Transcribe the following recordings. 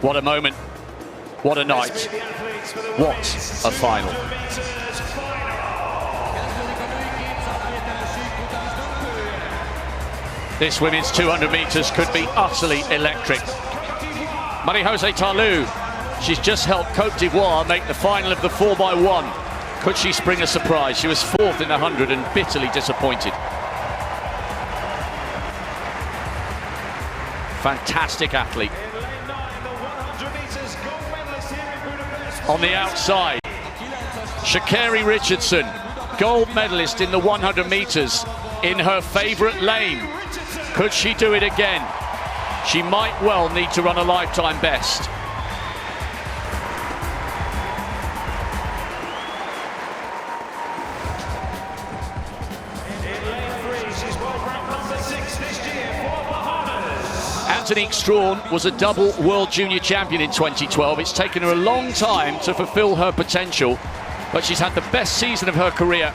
What a moment. What a night. What a final. This women's 200 meters could be utterly electric. Marie-José Tarlou, she's just helped Côte d'Ivoire make the final of the 4x1. Could she spring a surprise? She was fourth in the 100 and bitterly disappointed. Fantastic athlete. On the outside, Sha'Carri Richardson, gold medalist in the 100 meters in her favorite lane. Could she do it again? She might well need to run a lifetime best. Antonique Strawn was a double World Junior Champion in 2012. It's taken her a long time to fulfill her potential, but she's had the best season of her career.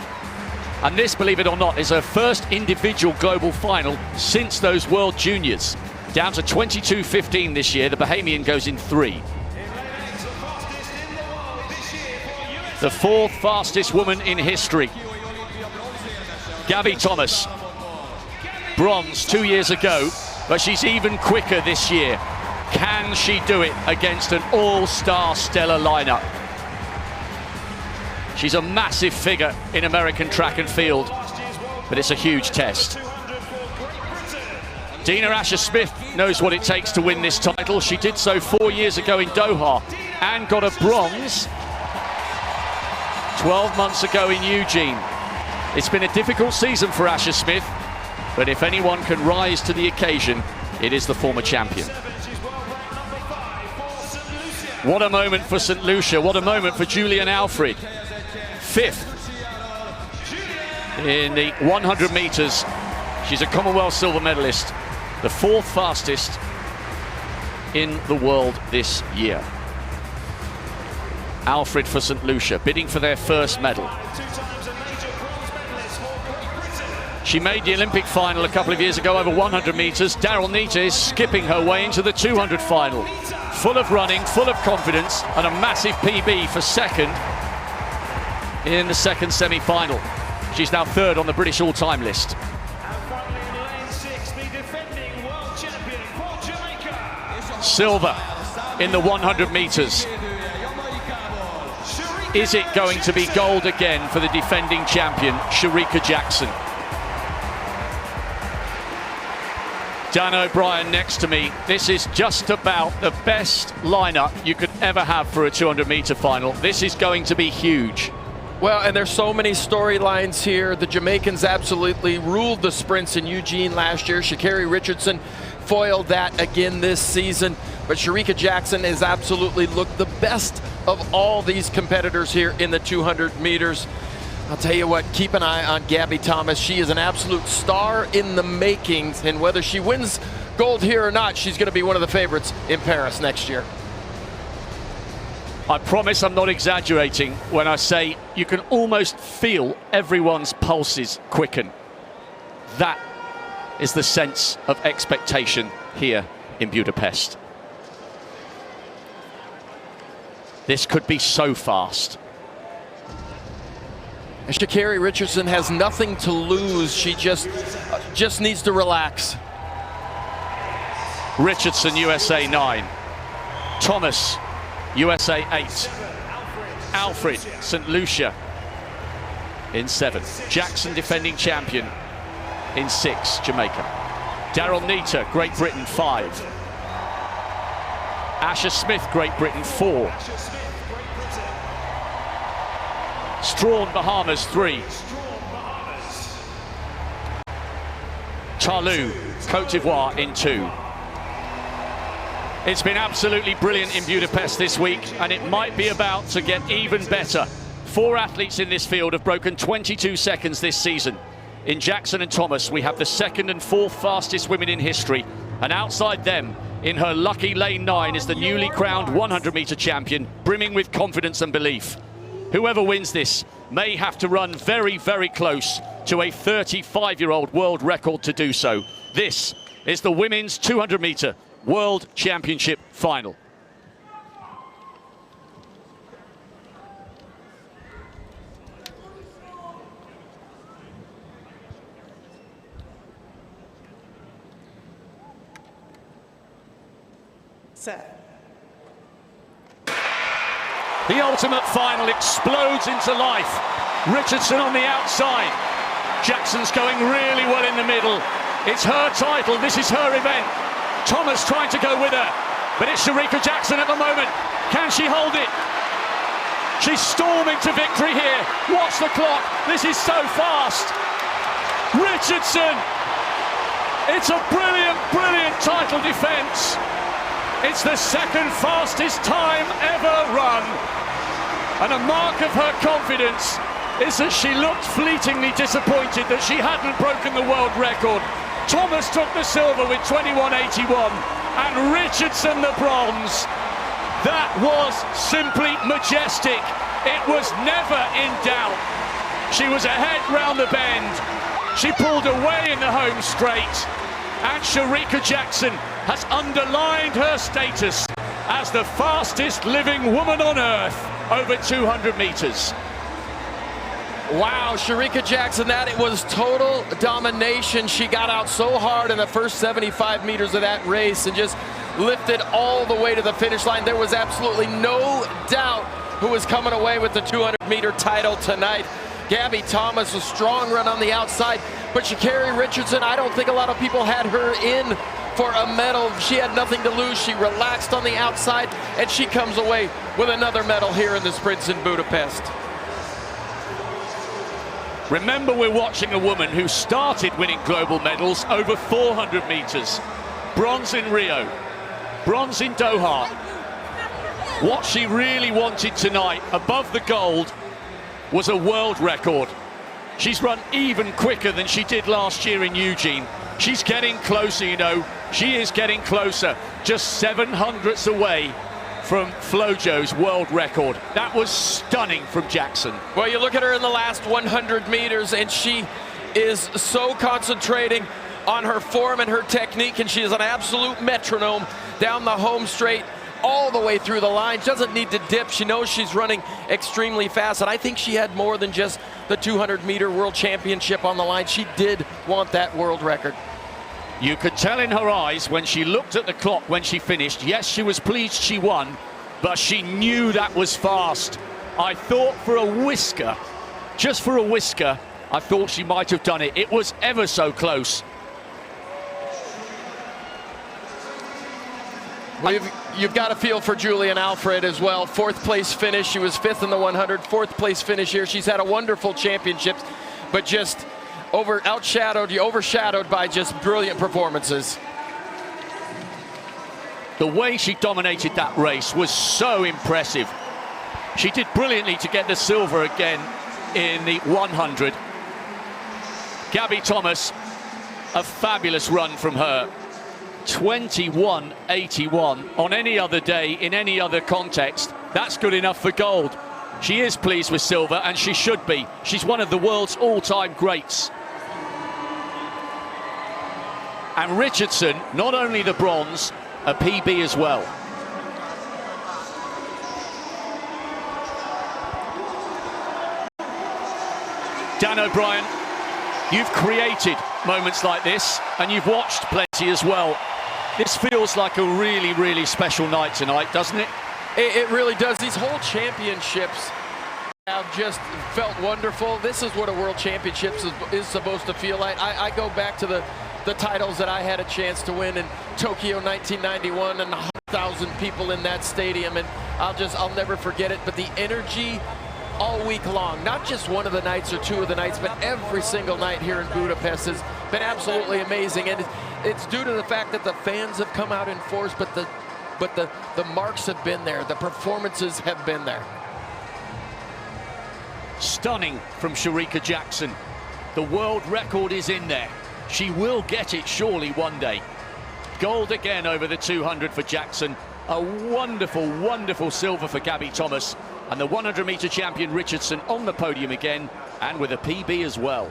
And this, believe it or not, is her first individual global final since those World Juniors. Down to 22:15 this year, the Bahamian goes in 3. The fourth fastest woman in history. Gabby Thomas, bronze 2 years ago, but she's even quicker this year. Can she do it against an all-star stellar lineup? She's a massive figure in American track and field, but it's a huge test. Dina Asher-Smith knows what it takes to win this title. She did so 4 years ago in Doha and got a bronze 12 months ago in Eugene. It's been a difficult season for Asher-Smith, but if anyone can rise to the occasion, it is the former champion. What a moment for St. Lucia. What a moment for Julian Alfred. 5th in the 100 meters. She's a Commonwealth silver medalist, the 4th fastest in the world this year. Alfred for St. Lucia, bidding for their first medal. She made the Olympic final a couple of years ago over 100 meters. Daryl Nita is skipping her way into the 200 final. Full of running, full of confidence, and a massive PB for second in the second semi-final. She's now 3rd on the British all-time list. Silver in the 100 meters. Is it going to be gold again for the defending champion, Shericka Jackson? Dan O'Brien next to me. This is just about the best lineup you could ever have for a 200-meter final. This is going to be huge. Well, and there's so many storylines here. The Jamaicans absolutely ruled the sprints in Eugene last year. Sha'Carri Richardson foiled that again this season. But Shericka Jackson has absolutely looked the best of all these competitors here in the 200 meters. I'll tell you what, keep an eye on Gabby Thomas. She is an absolute star in the makings, and whether she wins gold here or not, she's going to be one of the favorites in Paris next year. I promise I'm not exaggerating when I say you can almost feel everyone's pulses quicken. That is the sense of expectation here in Budapest. This could be so fast. Sha'Carri Richardson has nothing to lose. She just needs to relax. Richardson, USA 9. Thomas, USA 8. Alfred, St. Lucia in 7. Jackson, defending champion, in 6, Jamaica. Daryl Nita, Great Britain, 5. Asher-Smith, Great Britain, 4. Strawn, Bahamas, 3. Tarlou, Côte d'Ivoire in 2. It's been absolutely brilliant in Budapest this week, and it might be about to get even better. 4 athletes in this field have broken 22 seconds this season. In Jackson and Thomas, we have the 2nd and 4th fastest women in history, and outside them, in her lucky lane 9, is the newly crowned 100-meter champion, brimming with confidence and belief. Whoever wins this may have to run very, very close to a 35-year-old world record to do so. This is the women's 200-meter World Championship final. set. The ultimate final explodes into life. Richardson on the outside. Jackson's going really well in the middle. It's her title, this is her event. Thomas trying to go with her, but it's Shericka Jackson at the moment. Can she hold it? She's storming to victory here. Watch the clock, this is so fast. Richardson! It's a brilliant, brilliant title defense. It's the second fastest time ever run. And a mark of her confidence is that she looked fleetingly disappointed that she hadn't broken the world record. Thomas took the silver with 21.81 and Richardson the bronze. That was simply majestic. It was never in doubt. She was ahead round the bend. She pulled away in the home straight. And Shericka Jackson has underlined her status as the fastest living woman on earth over 200 meters. Wow, Shericka Jackson, that it was total domination. She got out so hard in the first 75 meters of that race and just lifted all the way to the finish line. There was absolutely no doubt who was coming away with the 200-meter title tonight. Gabby Thomas, a strong run on the outside, but Sha'Carri Richardson, I don't think a lot of people had her in for a medal. She had nothing to lose. She relaxed on the outside, and she comes away with another medal here in the sprints in Budapest. Remember, we're watching a woman who started winning global medals over 400 meters. Bronze in Rio, bronze in Doha. What she really wanted tonight, above the gold, was a world record. She's run even quicker than she did last year in Eugene. She's getting closer, you know. She is getting closer, just 700ths away from Flojo's world record. That was stunning from Jackson. Well, you look at her in the last 100 meters, and she is so concentrating on her form and her technique, and she is an absolute metronome down the home straight all the way through the line. She doesn't need to dip. She knows she's running extremely fast, and I think she had more than just the 200-meter world championship on the line. She did want that world record. You could tell in her eyes when she looked at the clock when she finished. Yes, she was pleased she won, but she knew that was fast. I thought for a whisker, just for a whisker, I thought she might have done it. It was ever so close. Well, you've got to feel for Julian Alfred as well. Fourth place finish. She was fifth in the 100. Fourth place finish here. She's had a wonderful championship, but just overshadowed by just brilliant performances. The way she dominated that race was so impressive. She did brilliantly to get the silver again in the 100. Gabby Thomas, a fabulous run from her. 21.81 on any other day, in any other context. That's good enough for gold. She is pleased with silver, and she should be. She's one of the world's all-time greats. And Richardson, not only the bronze, a PB as well. Dan O'Brien, you've created moments like this, and you've watched plenty as well. This feels like a really, really special night tonight, doesn't it? It really does. These whole championships have just felt wonderful. This is what a world championship is supposed to feel like. I go back to the titles that I had a chance to win in Tokyo 1991 and 100,000 people in that stadium, and I'll never forget it. But the energy all week long, not just one of the nights or two of the nights, but every single night here in Budapest has been absolutely amazing. And it's due to the fact that the fans have come out in force, but the marks have been there. The performances have been there. Stunning from Shericka Jackson. The world record is in there. She will get it surely one day. Gold again over the 200 for Jackson. A wonderful, wonderful silver for Gabby Thomas. And the 100-meter champion Richardson on the podium again, and with a PB as well.